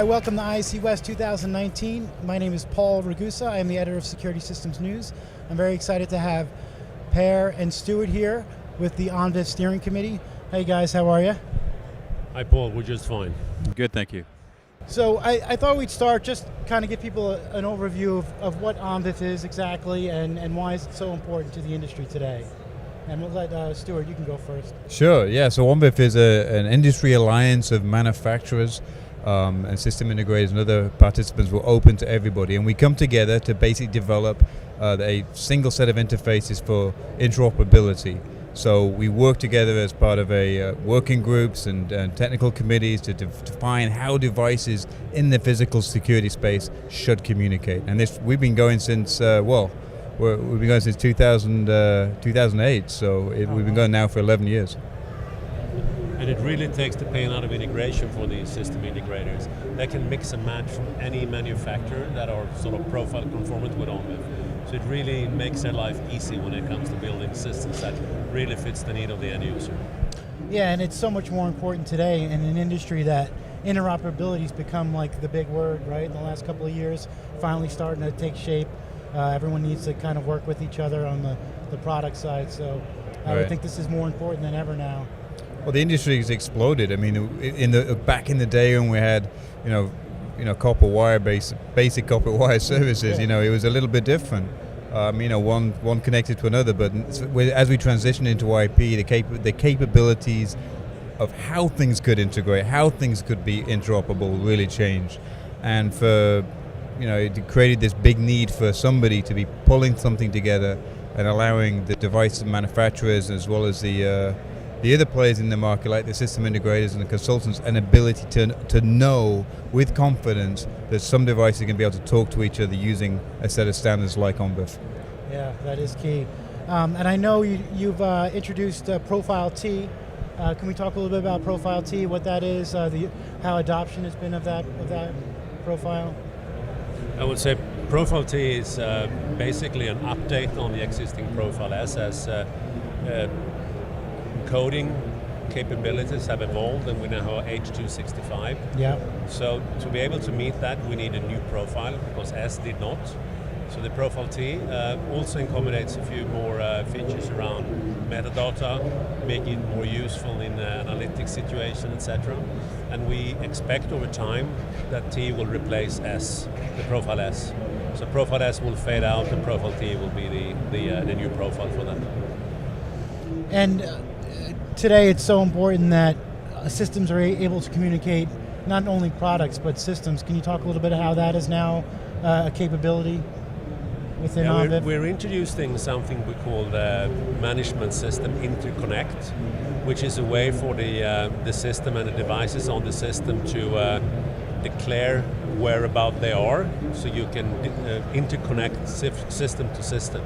Hi, welcome to ISC West 2019. My name is Paul Ragusa. I am the editor of Security Systems News. I'm very excited to have Per and Stuart here with the ONVIF Steering Committee. Hey guys, how are you? Hi Paul, we're just fine. Good, thank you. So I thought we'd start just kind of give people an overview of what ONVIF is exactly and why is it so important to the industry today. And we'll let Stuart, you can go first. Sure, yeah, so ONVIF is an industry alliance of manufacturers and system integrators and other participants. We're open to everybody, and we come together to basically develop a single set of interfaces for interoperability. So we work together as part of a working groups and technical committees to define how devices in the physical security space should communicate. And this we've been going since we've been going since 2008. So we've been going now for 11 years. And it really takes the pain out of integration for these system integrators. They can mix and match from any manufacturer that are sort of profile conformant with ONVIF. So it really makes their life easy when it comes to building systems that really fits the need of the end user. Yeah, and it's so much more important today in an industry that interoperability has become like the big word, right? In the last couple of years, finally starting to take shape. Everyone needs to kind of work with each other on the product side. So I would think this is more important than ever now. Well, the industry has exploded. I mean, back in the day when we had, copper wire basic copper wire services, it was a little bit different. One connected to another. But as we transition into IP, the capabilities of how things could integrate, how things could be interoperable, really changed. And it created this big need for somebody to be pulling something together and allowing the device manufacturers as well as the other players in the market, like the system integrators and the consultants, an ability to know with confidence that some devices are going to be able to talk to each other using a set of standards like ONVIF. Yeah, that is key. And I know you've introduced Profile T. Can we talk a little bit about Profile T, what that is, how adoption has been of that profile? I would say Profile T is basically an update on the existing Profile S as coding capabilities have evolved, and we now have H265. Yeah. So to be able to meet that, we need a new profile because S did not. So the Profile T also accommodates a few more features around metadata, making it more useful in analytics situation, etc. And we expect over time that T will replace S, the Profile S. So Profile S will fade out, and Profile T will be the new profile for that. And today it's so important that systems are able to communicate not only products but systems. Can you talk a little bit of how that is now a capability within ONVIF? We're introducing something we call the management system Interconnect, which is a way for the system and the devices on the system to declare whereabout they are, so you can interconnect system to system.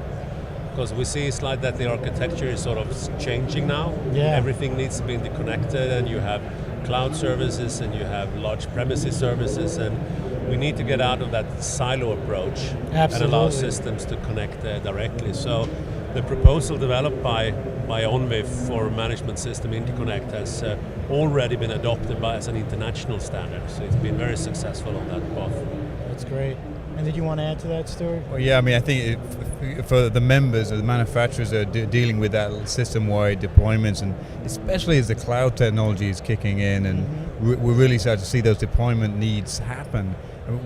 Because we see it's like that the architecture is sort of changing now. Yeah. Everything needs to be interconnected, and you have cloud services and you have large premises services, and we need to get out of that silo approach. Absolutely. And allow systems to connect directly. So the proposal developed by ONVIF for management system Interconnect has already been adopted as an international standard. So it's been very successful on that path. That's great. And did you want to add to that, Stuart? Well, yeah, I mean, I think for the members or the manufacturers that are dealing with that system-wide deployments, and especially as the cloud technology is kicking in, and we're really starting to see those deployment needs happen,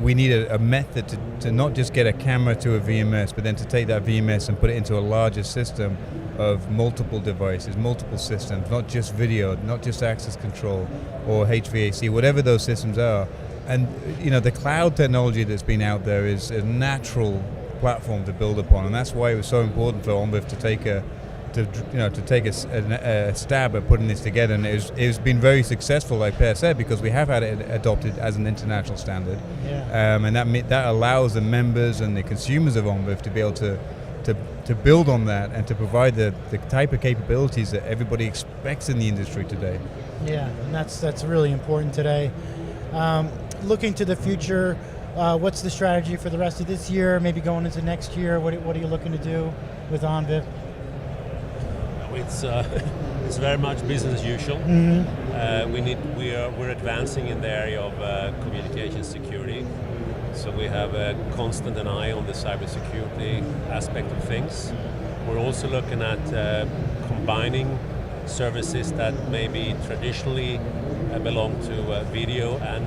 we need a method to not just get a camera to a VMS, but then to take that VMS and put it into a larger system of multiple devices, multiple systems, not just video, not just access control or HVAC, whatever those systems are. And the cloud technology that's been out there is a natural platform to build upon, and that's why it was so important for ONVIF to take a stab at putting this together. And it's been very successful, like Per said, because we have had it adopted as an international standard. Yeah. And that allows the members and the consumers of ONVIF to be able to build on that and to provide the type of capabilities that everybody expects in the industry today. Yeah, and that's really important today. Looking to the future, what's the strategy for the rest of this year, maybe going into next year? What are you looking to do with ONVIF? It's It's very much business as usual. We're advancing in the area of communication security. So we have a constant an eye on the cybersecurity aspect of things. We're also looking at combining services that maybe traditionally belong to video and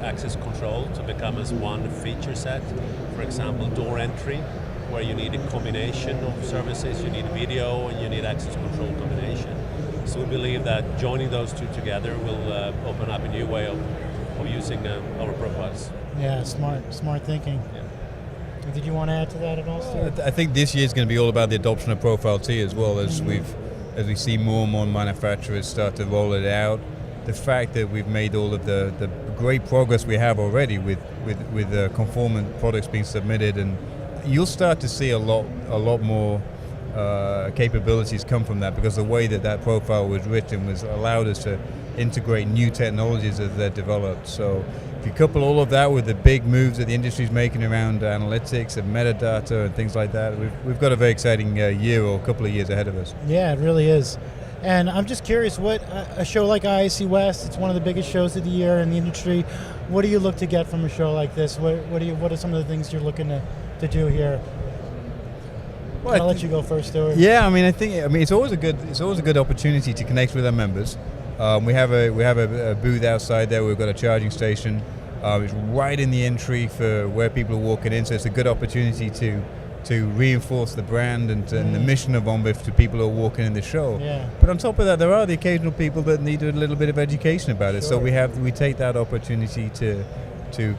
access control to become as one feature set. For example, door entry, where you need a combination of services. You need video and you need access control combination. So we believe that joining those two together will open up a new way of using our profiles. Yeah, smart thinking. Yeah. Did you want to add to that at all, Stuart? I think this year is going to be all about the adoption of Profile T as well, as we see more and more manufacturers start to roll it out. The fact that we've made all of the great progress we have already with conformant products being submitted, and you'll start to see a lot more capabilities come from that, because the way that profile was written was allowed us to integrate new technologies as they're developed. So if you couple all of that with the big moves that the industry's making around analytics and metadata and things like that, we've got a very exciting year or a couple of years ahead of us. Yeah, it really is. And I'm just curious, what a show like ISC West, it's one of the biggest shows of the year in the industry. What do you look to get from a show like this? What are some of the things you're looking to do here? Well, I'll let you go first, Stuart. Yeah, I mean, it's always a good opportunity to connect with our members. We have a booth outside there. We've got a charging station. It's right in the entry for where people are walking in, so it's a good opportunity to reinforce the brand and the mission of ONVIF to people who are walking in the show. Yeah. But on top of that, there are the occasional people that need a little bit of education about it. So we take that opportunity to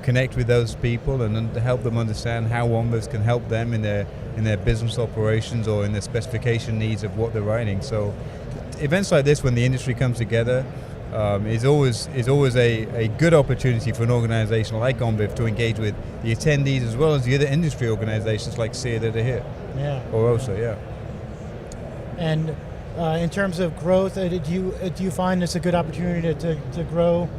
connect with those people and to help them understand how ONVIF can help them in their business operations or in their specification needs of what they're writing. So events like this, when the industry comes together, is always a good opportunity for an organization like ONVIF to engage with the attendees as well as the other industry organizations like SEER that are here. Yeah. Or OSA, yeah. And in terms of growth, do you find this a good opportunity to grow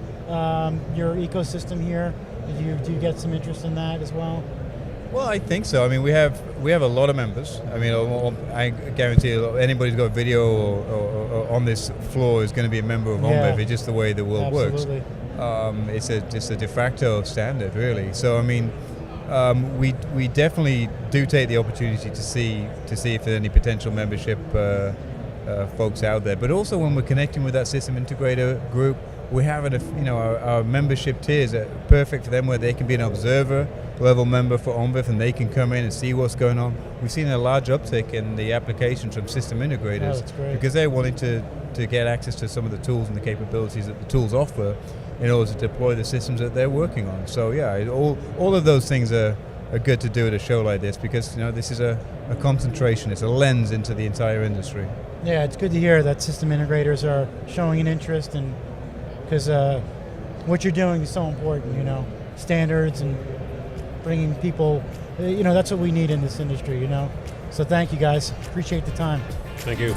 your ecosystem here? Do you get some interest in that as well? Well, I think so. I mean, we have a lot of members. I mean, I guarantee anybody who's got video or on this floor is going to be a member of ONVIF. It's just the way the world works. It's just a de facto standard, really. So, I mean, we definitely do take the opportunity to see if there's any potential membership folks out there. But also, when we're connecting with that system integrator group, we have our membership tiers are perfect for them, where they can be an observer level member for ONVIF and they can come in and see what's going on. We've seen a large uptick in the applications from system integrators because they're wanting to get access to some of the tools and the capabilities that the tools offer in order to deploy the systems that they're working on. So yeah, all of those things are good to do at a show like this, because this is a concentration, it's a lens into the entire industry. Yeah, it's good to hear that system integrators are showing an interest, and because what you're doing is so important, standards and bringing people, that's what we need in this industry, So thank you guys, appreciate the time. Thank you.